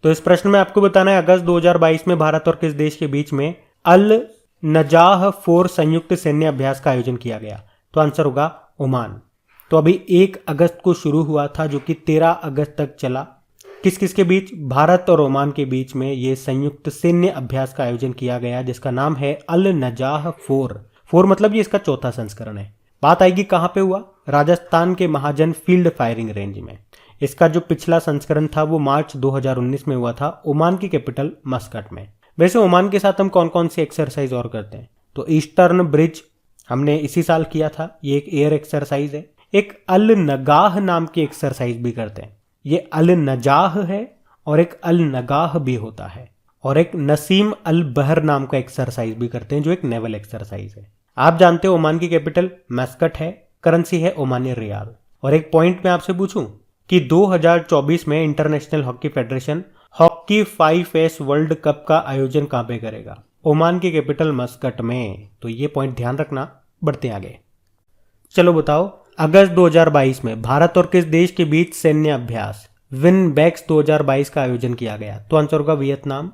तो इस प्रश्न में आपको बताना है अगस्त 2022 में भारत और किस देश के बीच में अल नजाह 4 संयुक्त सैन्य अभ्यास का आयोजन किया गया। तो आंसर होगा ओमान। तो अभी 1 अगस्त को शुरू हुआ था जो कि 13 अगस्त तक चला। किस किस के बीच? भारत और ओमान के बीच में ये संयुक्त सैन्य अभ्यास का आयोजन किया गया जिसका नाम है अल नजाह 4 मतलब ये इसका चौथा संस्करण है। बात आएगी कहाँ पे हुआ? राजस्थान के महाजन फील्ड फायरिंग रेंज में। इसका जो पिछला संस्करण था वो मार्च 2019 में हुआ था ओमान की कैपिटल मस्कट में। वैसे ओमान के साथ हम कौन कौन सी एक्सरसाइज और करते हैं? तो ईस्टर्न ब्रिज हमने इसी साल किया था, ये एक एयर एक्सरसाइज है। एक अल नगाह नाम की एक्सरसाइज भी करते हैं, ये अल नजाह है और एक अल नगाह भी होता है। और एक नसीम अल बहर नाम का एक्सरसाइज भी करते हैं जो एक नेवल एक्सरसाइज है। आप जानते हो ओमान की कैपिटल मस्कट है, करेंसी है ओमानी रियाल। और एक पॉइंट मैं आपसे पूछूं कि 2024 में international hockey federation hockey 5S world cup का आयोजन कहां पे करेगा? ओमान की कैपिटल मस्कट में। तो ये पॉइंट ध्यान रखना। बढ़ते आगे। चलो बताओ, अगस्त 2022 में भारत और किस देश के बीच सैन्य अभ्यास विनबैक्स 2022 का आयोजन किया गया? तो आंसर होगा वियतनाम।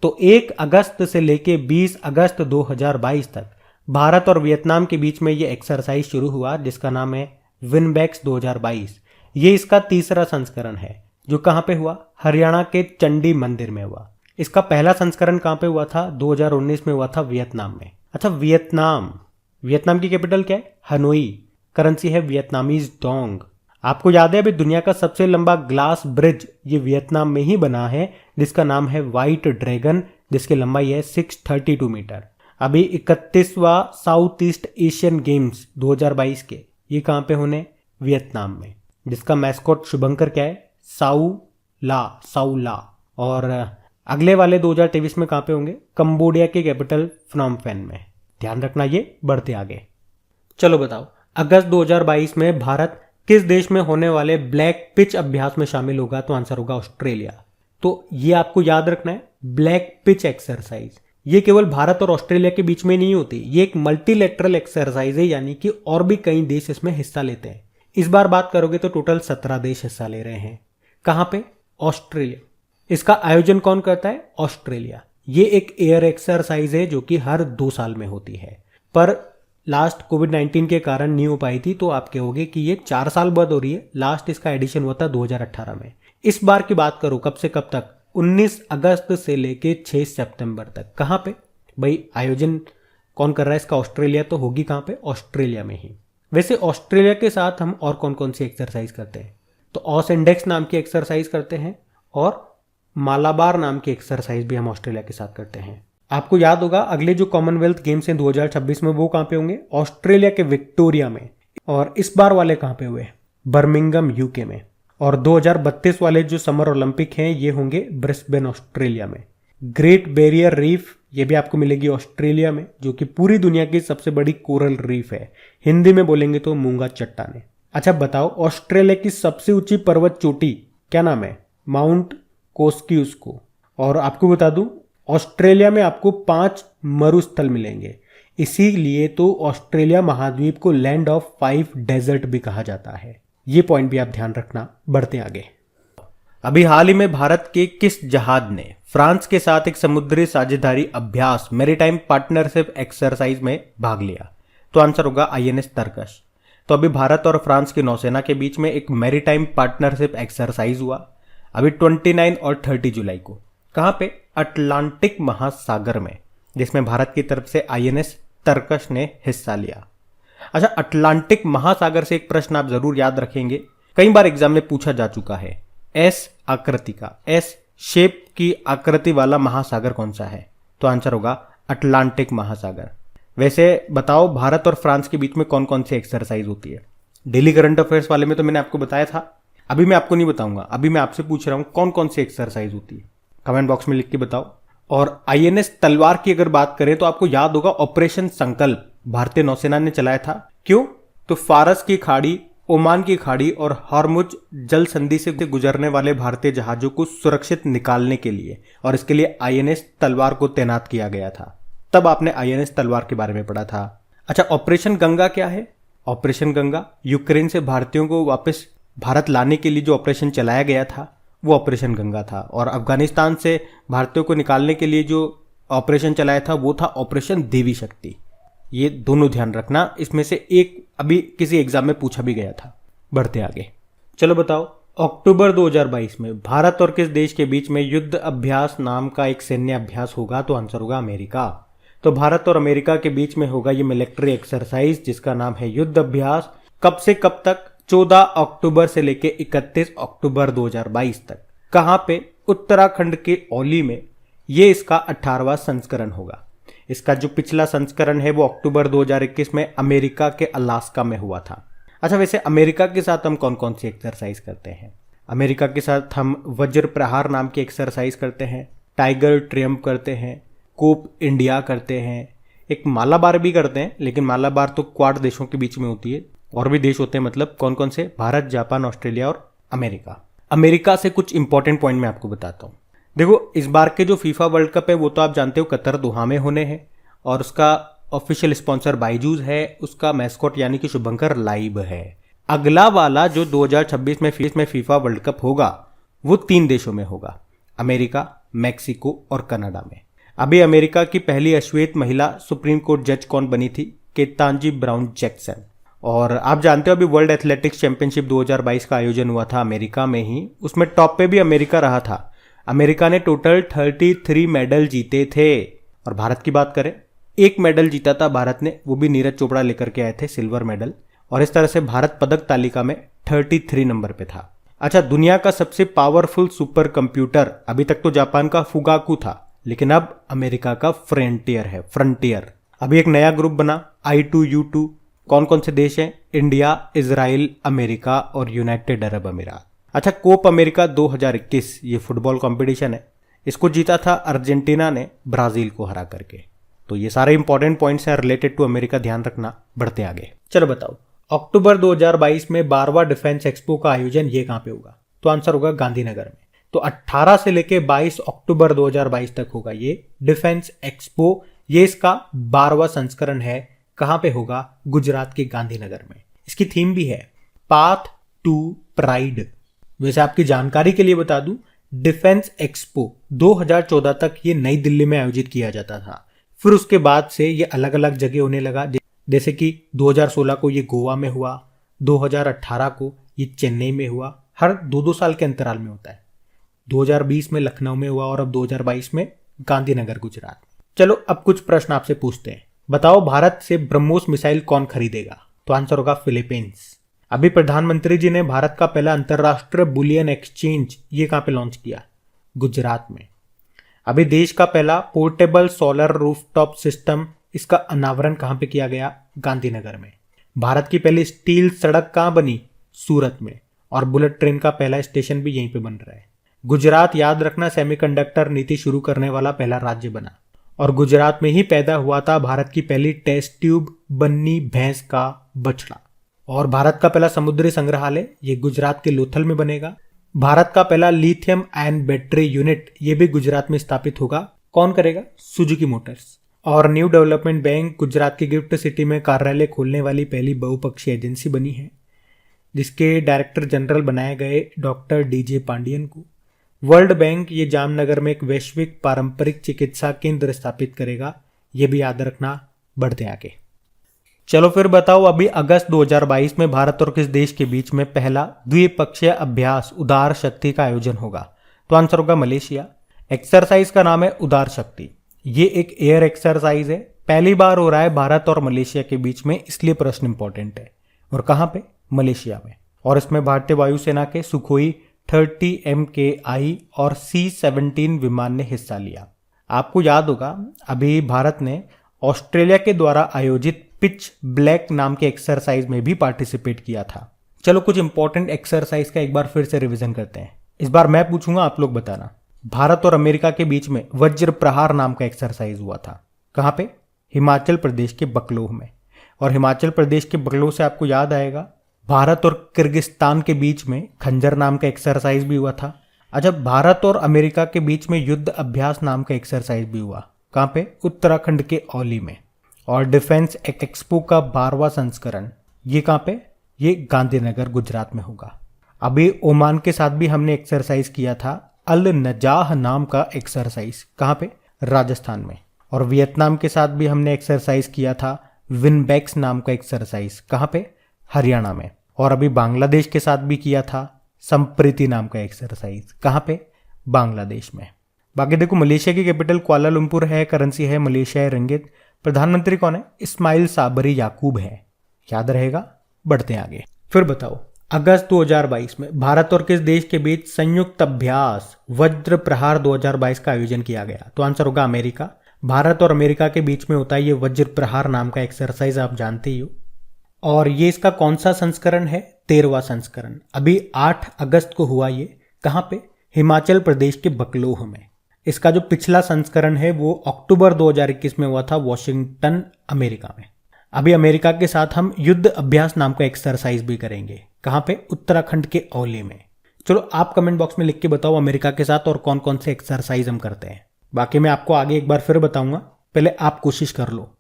तो 1 अगस्त से लेके 20 अगस्त 2022 तक भारत और वियतनाम के बीच में ये एक्सरसाइज शुरू हुआ जिसका नाम है विनबैक्स 2022। ये इसका तीसरा संस्करण है जो कहां पे हुआ? हरियाणा के चंडी मंदिर में हुआ। इसका पहला संस्करण कहां पे हुआ था? 2019 में हुआ था वियतनाम में। अच्छा, वियतनाम की कैपिटल क्या है? हनोई। करेंसी है वियतनामीज डोंग। आपको याद है अभी दुनिया का सबसे लंबा ग्लास ब्रिज ये वियतनाम में ही बना है जिसका नाम है व्हाइट ड्रैगन, जिसकी लंबाई है 632 मीटर। अभी 31वां साउथ ईस्ट एशियन गेम्स 2022 के ये कहां पे होने? वियतनाम में, जिसका मैस्कॉट शुभंकर क्या है? साउला। और अगले वाले 2023 में कहां पे होंगे? कंबोडिया के कैपिटल फ्नॉम पेन में। ध्यान रखना ये। बढ़ते आगे। चलो बताओ, अगस्त 2022 में भारत किस देश में होने वाले ब्लैक पिच अभ्यास में शामिल होगा? तो आंसर होगा ऑस्ट्रेलिया। तो ये आपको याद रखना है, ब्लैक पिच एक्सरसाइज ये केवल भारत और ऑस्ट्रेलिया के बीच में नहीं होती, ये एक मल्टीलेटरल एक्सरसाइज है, यानी कि और भी कई देश इसमें हिस्सा लेते हैं। इस बार बात करोगे तो टोटल 17 देश हिस्सा ले रहे हैं। कहां पे? ऑस्ट्रेलिया। इसका आयोजन कौन करता है? ऑस्ट्रेलिया। ये एक एयर एक्सरसाइज है जो कि हर 2 साल में होती है, पर लास्ट कोविड-19 के कारण नहीं हो पाई थी, तो आप कहोगे कि ये 4 साल बाद हो रही है। लास्ट इसका एडिशन हुआ था 2018 में। इस बार की बात करो कब से कब तक? 19 अगस्त से लेके 6 सितंबर तक। कहां पे भाई आयोजन कौन कर रहा है इसका? ऑस्ट्रेलिया। तो होगी कहां पे? ऑस्ट्रेलिया में ही। वैसे ऑस्ट्रेलिया के साथ हम और कौन कौन सी एक्सरसाइज करते हैं? तो ऑस इंडेक्स नाम की एक्सरसाइज करते हैं और मालाबार नाम की एक्सरसाइज भी हम ऑस्ट्रेलिया के साथ करते हैं। आपको याद होगा अगले जो कॉमनवेल्थ गेम्स हैं 2026 में वो कहां पे होंगे? ऑस्ट्रेलिया के विक्टोरिया में। और इस बार वाले कहां पे हुए? बर्मिंघम यूके में। और 2032 वाले जो समर ओलंपिक हैं ये होंगे ब्रिस्बेन ऑस्ट्रेलिया में। ग्रेट बैरियर रीफ ये भी आपको मिलेगी ऑस्ट्रेलिया में, जो कि पूरी दुनिया की सबसे बड़ी कोरल रीफ है। हिंदी में बोलेंगे तो मूंगा चट्टाने। अच्छा बताओ, ऑस्ट्रेलिया की सबसे ऊंची पर्वत चोटी क्या नाम है? माउंट कोस्कियुस्को। और आपको बता दूं ऑस्ट्रेलिया में आपको 5 मरुस्थल मिलेंगे, इसीलिए तो ऑस्ट्रेलिया महाद्वीप को लैंड ऑफ 5 डेजर्ट भी कहा जाता है। ये पॉइंट भी आप ध्यान रखना। बढ़ते आगे। अभी हाल ही में भारत के किस जहाज ने फ्रांस के साथ एक समुद्री साझेदारी अभ्यास मैरीटाइम पार्टनरशिप एक्सरसाइज में भाग लिया? तो आंसर होगा INS तरकश। तो अभी भारत और फ्रांस की नौसेना के बीच में एक मैरीटाइम पार्टनरशिप एक्सरसाइज हुआ अभी 29 और 30 जुलाई को। कहां पे? अटलांटिक महासागर में, जिसमें भारत की तरफ से INS तरकश ने हिस्सा लिया। अच्छा, अटलांटिक महासागर से एक प्रश्न आप जरूर याद रखेंगे, कई बार एग्जाम में पूछा जा चुका है। एस आकृति का, एस शेप की आकृति वाला महासागर कौन सा है? तो आंसर होगा अटलांटिक महासागर। वैसे बताओ, भारत और फ्रांस के बीच में कौन कौन सी एक्सरसाइज होती है? डेली करंट अफेयर्स वाले में तो मैंने आपको बताया था, अभी मैं आपको नहीं बताऊंगा। अभी मैं आपसे पूछ रहा हूं कौन कौन सी एक्सरसाइज होती है, कमेंट बॉक्स में लिख के बताओ। और INS तलवार की अगर बात करें तो आपको याद होगा ऑपरेशन संकल्प भारतीय नौसेना ने चलाया था। क्यों? तो फारस की खाड़ी, ओमान की खाड़ी और हॉर्मुज जल संधि से गुजरने वाले भारतीय जहाजों को सुरक्षित निकालने के लिए, और इसके लिए INS तलवार को तैनात किया गया था। तब आपने INS तलवार के बारे में पढ़ा था। अच्छा, ऑपरेशन गंगा क्या है? ऑपरेशन गंगा यूक्रेन से भारतीयों को वापस भारत लाने के लिए जो ऑपरेशन चलाया गया था वो ऑपरेशन गंगा था। और अफगानिस्तान से भारतीयों को निकालने के लिए जो ऑपरेशन चलाया था वो था ऑपरेशन देवी शक्ति। ये दोनों ध्यान रखना, इसमें से एक अभी किसी एग्जाम में पूछा भी गया था। बढ़ते आगे, चलो बताओ, अक्टूबर 2022 में भारत और किस देश के बीच में युद्ध अभ्यास नाम का एक सैन्य अभ्यास होगा? तो आंसर होगा अमेरिका। तो भारत और अमेरिका के बीच में होगा ये मिलिट्री एक्सरसाइज जिसका नाम है युद्ध अभ्यास। कब से कब तक? 14 अक्टूबर से लेके 31 अक्टूबर 2022 तक। कहां पे? उत्तराखंड के औली में। ये इसका 18वां संस्करण होगा। इसका जो पिछला संस्करण है वो अक्टूबर 2021 में अमेरिका के अलास्का में हुआ था। अच्छा, वैसे अमेरिका के साथ हम कौन कौन सी एक्सरसाइज करते हैं? अमेरिका के साथ हम वज्र प्रहार नाम की एक्सरसाइज करते हैं, टाइगर ट्रियम्फ करते हैं, कोप इंडिया करते हैं, एक मालाबार भी करते हैं, लेकिन मालाबार तो क्वाड देशों के बीच में होती है। और भी देश होते हैं, मतलब कौन कौन से? भारत, जापान, ऑस्ट्रेलिया और अमेरिका। अमेरिका से कुछ इंपॉर्टेंट पॉइंट मैं आपको बताता हूँ। देखो, इस बार के जो फीफा वर्ल्ड कप है वो तो आप जानते हो कतर दोहा में होने हैं, और उसका ऑफिशियल स्पॉन्सर बाइजूस है, उसका मैस्कॉट यानी कि शुभंकर लाइव है। अगला वाला जो 2026 में फीफा वर्ल्ड कप होगा वो 3 देशों में होगा, अमेरिका, मैक्सिको और कनाडा में। अभी अमेरिका की पहली अश्वेत महिला सुप्रीम कोर्ट जज कौन बनी थी? केतांजी ब्राउन जैक्सन। और आप जानते हो अभी वर्ल्ड एथलेटिक्स चैंपियनशिप 2022 का आयोजन हुआ था अमेरिका में ही, उसमें टॉप पे भी अमेरिका रहा था। अमेरिका ने टोटल 33 मेडल जीते थे। और भारत की बात करें, 1 मेडल जीता था भारत ने, वो भी नीरज चोपड़ा लेकर के आए थे, सिल्वर मेडल। और इस तरह से भारत पदक तालिका में 33 नंबर पे था। अच्छा, दुनिया का सबसे पावरफुल सुपर कंप्यूटर अभी तक तो जापान का फुगाकू था, लेकिन अब अमेरिका का फ्रंटियर है, फ्रंटियर। अभी एक नया ग्रुप बना, I2U2। कौन कौन से देश हैं? इंडिया, इजराइल, अमेरिका और यूनाइटेड अरब अमीरात। अच्छा, कोप अमेरिका 2021 ये फुटबॉल कंपटीशन है, इसको जीता था अर्जेंटीना ने ब्राजील को हरा करके। तो ये सारे इंपॉर्टेंट पॉइंट्स हैं रिलेटेड टू अमेरिका, ध्यान रखना। बढ़ते आगे, चलो बताओ, अक्टूबर 2022 में 12वां डिफेंस एक्सपो का आयोजन ये कहां पे होगा? तो आंसर होगा गांधीनगर में। तो 18 से लेके 22 अक्टूबर 2022 तक होगा ये डिफेंस एक्सपो। ये इसका 12वां संस्करण है। कहां पे होगा? गुजरात के गांधीनगर में। इसकी थीम भी है पाथ टू प्राइड। वैसे आपकी जानकारी के लिए बता दूं, डिफेंस एक्सपो 2014 तक ये नई दिल्ली में आयोजित किया जाता था। फिर उसके बाद से ये अलग अलग जगह होने लगा, जैसे कि 2016 को ये गोवा में हुआ, 2018 को ये चेन्नई में हुआ, हर 2-2 साल के अंतराल में होता है। 2020 में लखनऊ में हुआ और अब 2022 में गांधीनगर गुजरात। चलो अब कुछ प्रश्न आपसे पूछते हैं। बताओ, भारत से ब्रह्मोस मिसाइल कौन खरीदेगा? तो आंसर होगा फिलीपींस। अभी प्रधानमंत्री जी ने भारत का पहला अंतरराष्ट्रीय बुलियन एक्सचेंज ये कहां पे लॉन्च किया? गुजरात में। अभी देश का पहला पोर्टेबल सोलर रूफटॉप सिस्टम, इसका अनावरण कहां पे किया गया? गांधीनगर में। भारत की पहली स्टील सड़क कहां बनी? सूरत में। और बुलेट ट्रेन का पहला स्टेशन भी यहीं पे बन रहा है। गुजरात, याद रखना, सेमीकंडक्टर नीति शुरू करने वाला पहला राज्य बना। और गुजरात में ही पैदा हुआ था भारत की पहली टेस्ट ट्यूब बन्नी भैंस का बछड़ा। और भारत का पहला समुद्री संग्रहालय ये गुजरात के लोथल में बनेगा। भारत का पहला लिथियम आयन बैटरी यूनिट ये भी गुजरात में स्थापित होगा। कौन करेगा? Suzuki Motors. और न्यू डेवलपमेंट बैंक गुजरात की गिफ्ट सिटी में कार्यालय खोलने वाली पहली बहुपक्षीय एजेंसी बनी है, जिसके डायरेक्टर जनरल बनाए गए डॉक्टर DJ पांडियन को। वर्ल्ड बैंक ये जामनगर में एक वैश्विक पारंपरिक चिकित्सा केंद्र स्थापित करेगा, ये भी याद रखना। बढ़ते आगे, चलो फिर बताओ, अभी अगस्त 2022 में भारत और किस देश के बीच में पहला द्विपक्षीय अभ्यास उदार शक्ति का आयोजन होगा? तो आंसर होगा मलेशिया। एक्सरसाइज का नाम है उदार शक्ति। ये एक एयर एक्सरसाइज है, पहली बार हो रहा है भारत और मलेशिया के बीच में, इसलिए प्रश्न इंपॉर्टेंट है। और कहां पे? मलेशिया में। और इसमें भारतीय वायुसेना के सुखोई 30 MKI और C-17 विमान ने हिस्सा लिया। आपको याद होगा अभी भारत ने ऑस्ट्रेलिया के द्वारा आयोजित पिच ब्लैक नाम के एक्सरसाइज में भी पार्टिसिपेट किया था। चलो कुछ इंपॉर्टेंट एक्सरसाइज का एक बार फिर से रिवीजन करते हैं। इस बार मैं पूछूंगा, आप लोग बताना। भारत और अमेरिका के बीच में वज्र प्रहार नाम का एक्सरसाइज हुआ था। कहां पे? हिमाचल प्रदेश के बकलोह में। और हिमाचल प्रदेश के बकलोह से आपको याद आएगा भारत और किर्गिस्तान के बीच में खंजर नाम का एक्सरसाइज भी हुआ था। अच्छा, भारत और अमेरिका के बीच में युद्ध अभ्यास नाम का एक्सरसाइज भी हुआ। कहां पे? उत्तराखंड के औली में। और डिफेंस एक्सपो का 12वां संस्करण ये कहां पे? ये गांधीनगर गुजरात में होगा। अभी ओमान के साथ भी हमने एक्सरसाइज किया था, अल नजाह नाम का एक्सरसाइज। कहाँ पे? राजस्थान में। और वियतनाम के साथ भी हमने एक्सरसाइज किया था, विनबैक्स नाम का एक्सरसाइज। कहाँ पे? हरियाणा में। और अभी बांग्लादेश के साथ भी किया था, संप्रीति नाम का एक्सरसाइज। कहाँ पे? बांग्लादेश में। बाकी देखो, मलेशिया की कैपिटल कुआलालंपुर है, करेंसी है मलेशिया रिंगिट। प्रधानमंत्री कौन है? इस्माइल साबरी याकूब है, याद रहेगा। बढ़ते हैं आगे। फिर बताओ, अगस्त 2022 में भारत और किस देश के बीच संयुक्त अभ्यास वज्र प्रहार 2022 का आयोजन किया गया? तो आंसर होगा अमेरिका। भारत और अमेरिका के बीच में होता है ये वज्र प्रहार नाम का एक्सरसाइज, आप जानते ही हो। और ये इसका कौन सा संस्करण है? 13वां संस्करण। अभी 8 अगस्त को हुआ ये। कहाँ पे? हिमाचल प्रदेश के बकलोह में। इसका जो पिछला संस्करण है वो अक्टूबर 2021 में हुआ था, वॉशिंगटन अमेरिका में। अभी अमेरिका के साथ हम युद्ध अभ्यास नाम का एक्सरसाइज भी करेंगे। कहाँ पे? उत्तराखंड के औली में। चलो आप कमेंट बॉक्स में लिख के बताओ अमेरिका के साथ और कौन कौन से एक्सरसाइज हम करते हैं। बाकी मैं आपको आगे एक बार फिर बताऊंगा, पहले आप कोशिश कर लो।